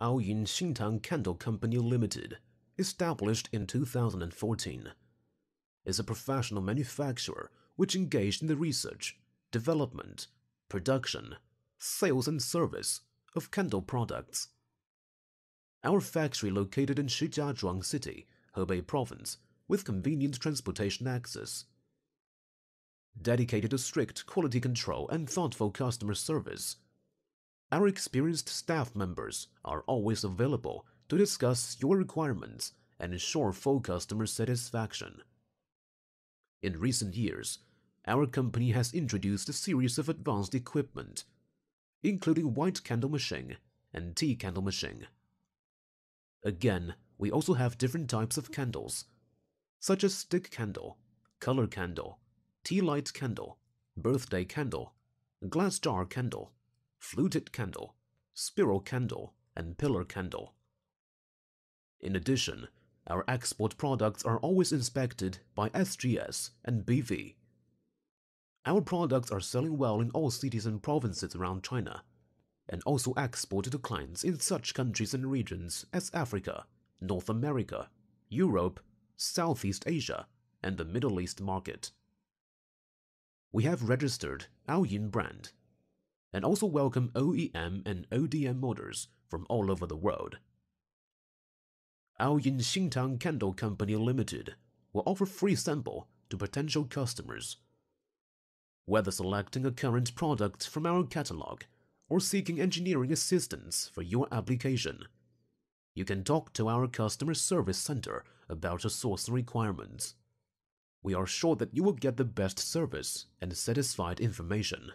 Aoyin Xingtang Candle Company Limited, established in 2014, is a professional manufacturer which engaged in the research, development, production, sales and service of candle products. Our factory located in Shijiazhuang City, Hebei Province, with convenient transportation access. Dedicated to strict quality control and thoughtful customer service, our experienced staff members are always available to discuss your requirements and ensure full customer satisfaction. In recent years, our company has introduced a series of advanced equipment, including white candle machine and tea candle machine. Again, we also have different types of candles, such as stick candle, color candle, tea light candle, birthday candle, glass jar candle, fluted candle, spiral candle, and pillar candle. In addition, our export products are always inspected by SGS and BV. Our products are selling well in all cities and provinces around China, and also exported to clients in such countries and regions as Africa, North America, Europe, Southeast Asia, and the Middle East market. We have registered Aoyin Brand, and also welcome OEM and ODM orders from all over the world. Aoyin Xingtang Candle Company Limited will offer free sample to potential customers. Whether selecting a current product from our catalog or seeking engineering assistance for your application, you can talk to our customer service center about your sourcing requirements. We are sure that you will get the best service and satisfied information.